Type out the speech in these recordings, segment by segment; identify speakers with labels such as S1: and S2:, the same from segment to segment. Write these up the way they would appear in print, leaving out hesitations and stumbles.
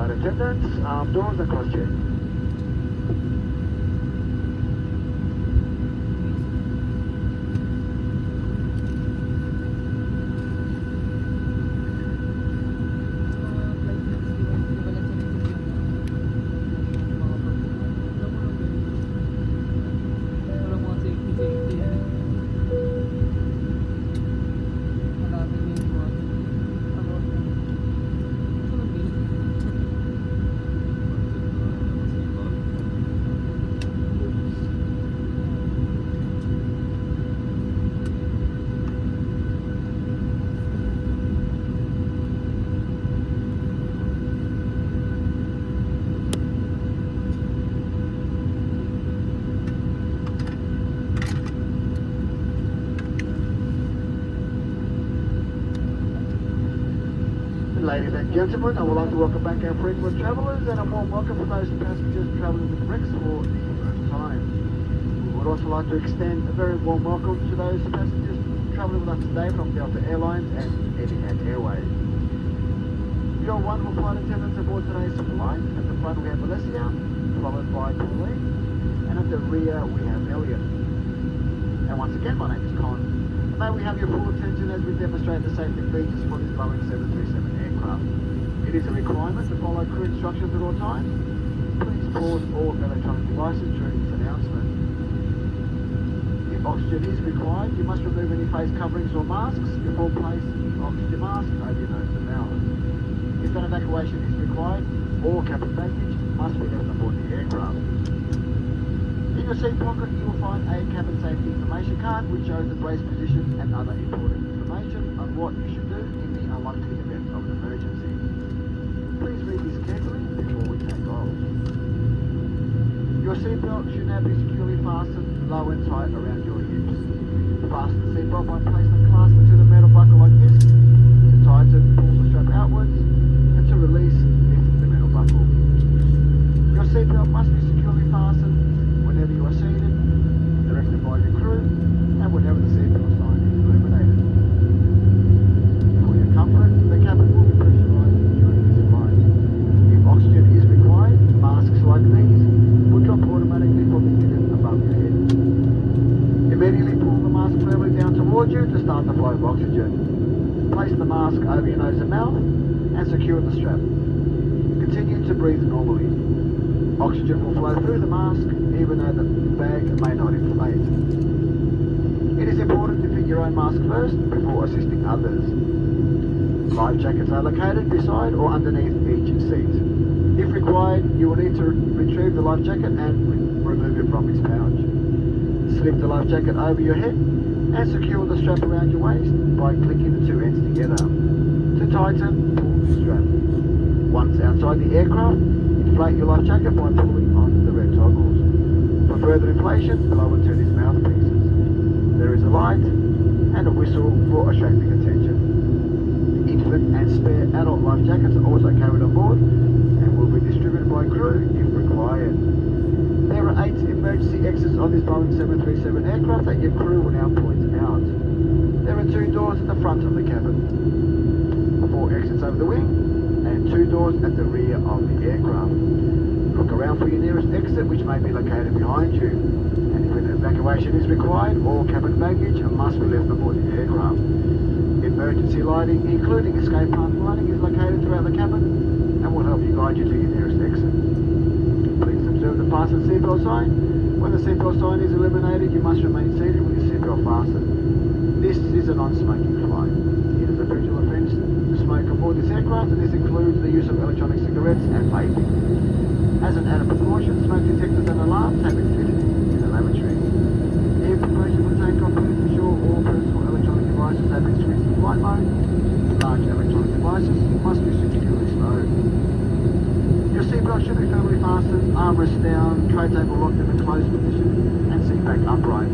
S1: flight attendants, doors are cross-checked. Ladies and gentlemen, I would like to welcome back our frequent travellers and a warm welcome for those passengers travelling with Rex for the first time. We would also like to extend a very warm welcome to those passengers travelling with us today from Delta Airlines and Etihad Airways. Your wonderful flight attendants aboard today's flight. At the front we have Alessia, followed by Pauline, and at the rear we have Elliot. And once again, my name is Con. May we have your full attention as we demonstrate the safety features for this Boeing 737 aircraft. It is a requirement to follow crew instructions at all times. Please pause all electronic devices during this announcement. If oxygen is required, you must remove any face coverings or masks before placing the oxygen mask over your nose and mouth. If an evacuation is required, all cabin baggage must be left aboard the aircraft. In your seat pocket, you will find a cabin safety information card which shows the brace position and other important information on what you should do in the unlikely event of an emergency. Please read this carefully before we take off. Your seatbelt should now be securely fastened low and tight around your hips. Fasten the seatbelt by placing the clasp into the metal buckle like this. To tighten, pull the strap outwards, and to release, lift the metal buckle. Your seatbelt must be securely fastened whenever you are seated, directed by your crew, and whenever the seatbelt sign is illuminated. For your comfort, the cabin will be pressurised during this flight. If oxygen is required, masks like these will drop automatically from the unit above your head. Immediately pull the mask firmly down towards you to start the flow of oxygen. Place the mask over your nose and mouth and secure the strap. Continue to breathe normally. Oxygen will flow through the mask even though the bag may not inflate. It is important to fit your own mask first before assisting others. Life jackets are located beside or underneath each seat. If required, you will need to retrieve the life jacket and remove it from its pouch. Slip the life jacket over your head and secure the strap around your waist by clicking the two ends together. To tighten, pull the strap. Once outside the aircraft, inflate your life jacket by pulling on the red toggles. For further inflation, blow into these mouthpieces. There is a light and a whistle for attracting attention. Infant and spare adult life jackets are also carried on board and will be distributed by crew if required. There are 8 emergency exits on this Boeing 737 aircraft that your crew will now point out. There are 2 doors at the front of the cabin, 4 exits over the wing, and 2 doors at the rear of the aircraft. Look around for your nearest exit, which may be located behind you. And if an evacuation is required, all cabin baggage must be left aboard the aircraft. Emergency lighting, including escape path lighting, is located throughout the cabin and will help you guide you to your nearest exit. Please observe the fasten seatbelt sign. When the seatbelt sign is illuminated, you must remain seated with your seatbelt fastened. This is a non-smoking flight. It is a visual offence to smoke aboard this aircraft, and this includes the use of electronic cigarettes and vaping. As an added precaution, smoke detectors and alarms have been fitted in the lavatory. In preparation for takeoff, please ensure all personal electronic devices have been switched to flight mode. Large electronic devices must be securely stowed. Your seatbelt should be firmly fastened, armrests down, tray table locked in a closed position, and seat back upright.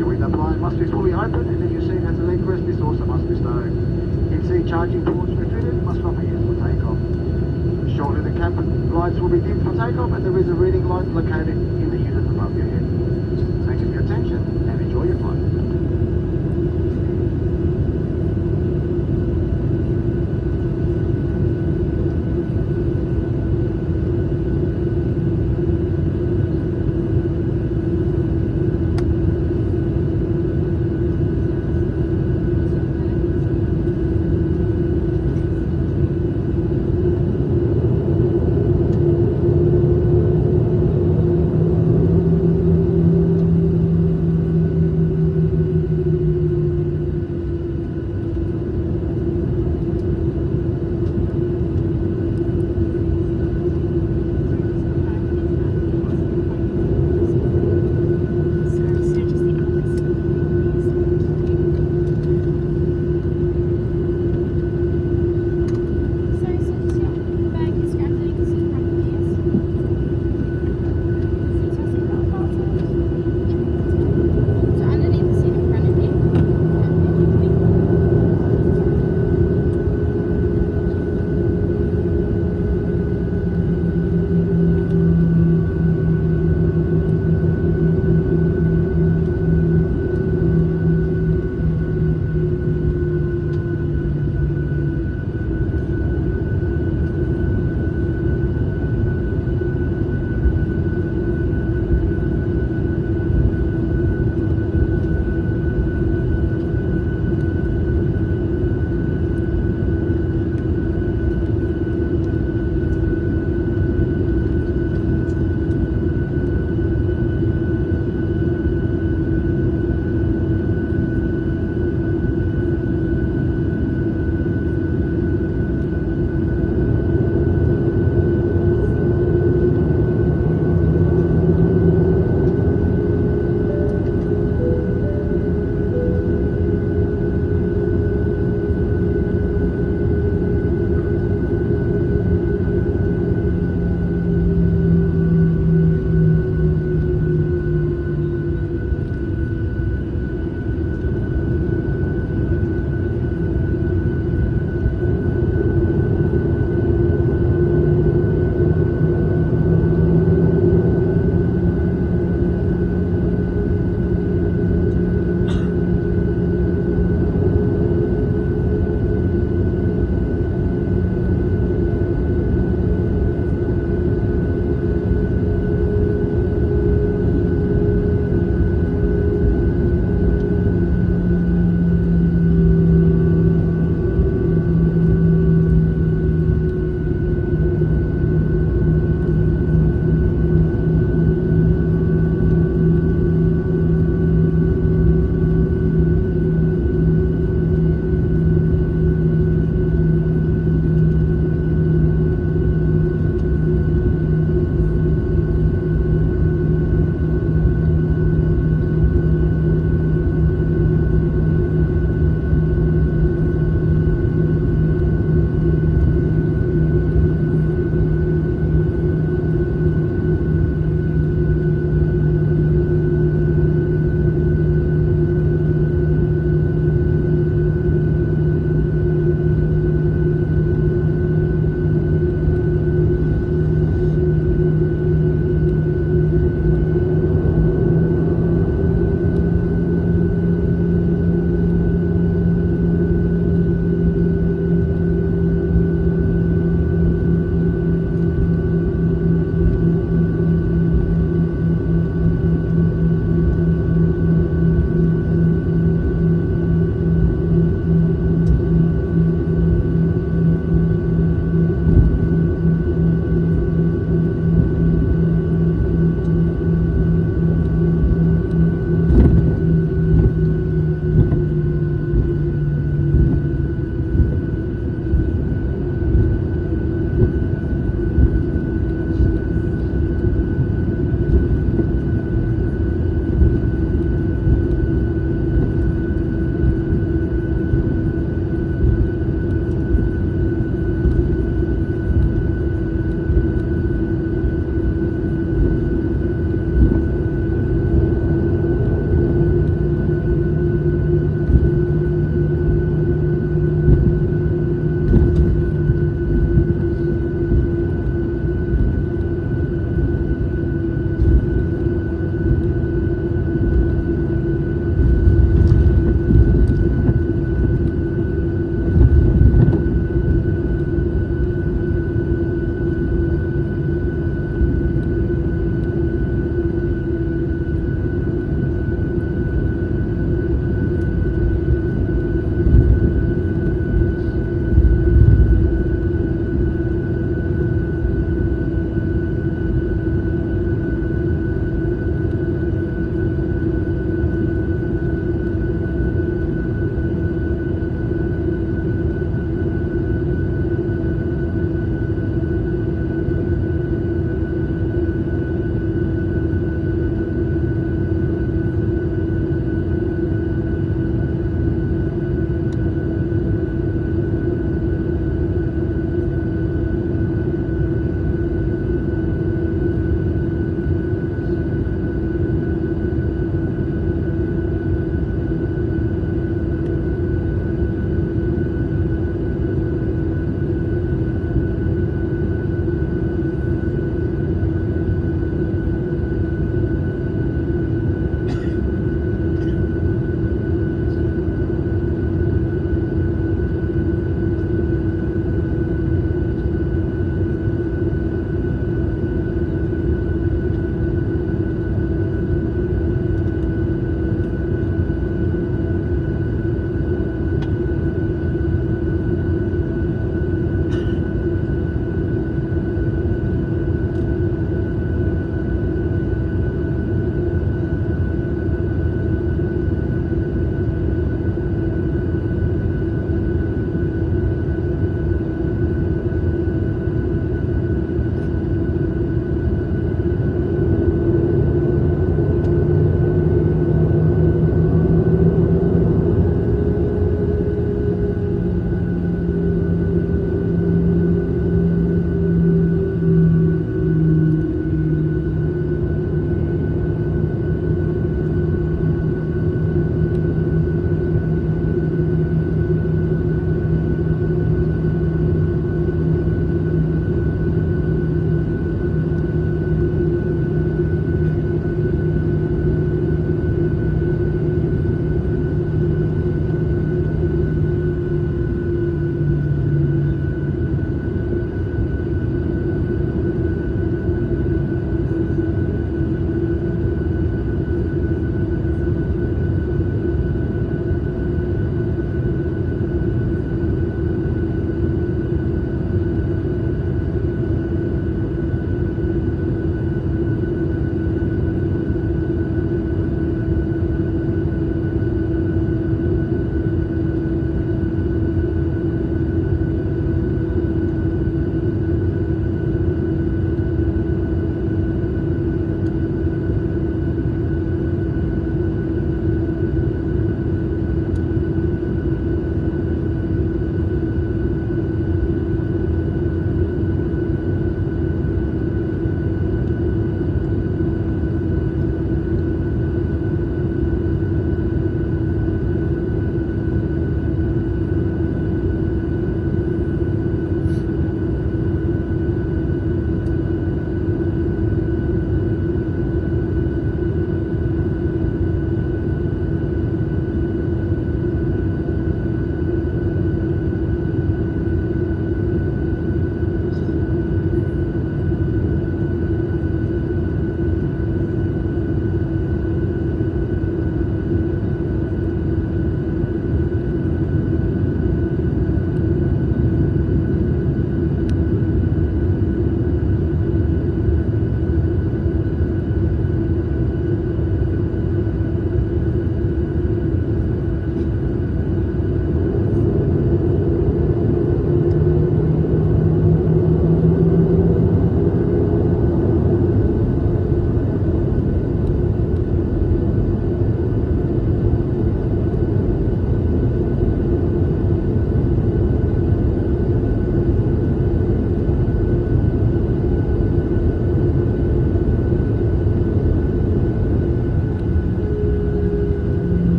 S1: Your window blind must be fully open, and if your seat has a leg rest, this also must be stowed. In-seat charging ports to be fitted must not be used for takeoff. Shortly the cabin lights will be dimmed for takeoff, and there is a reading light located in the unit above your head.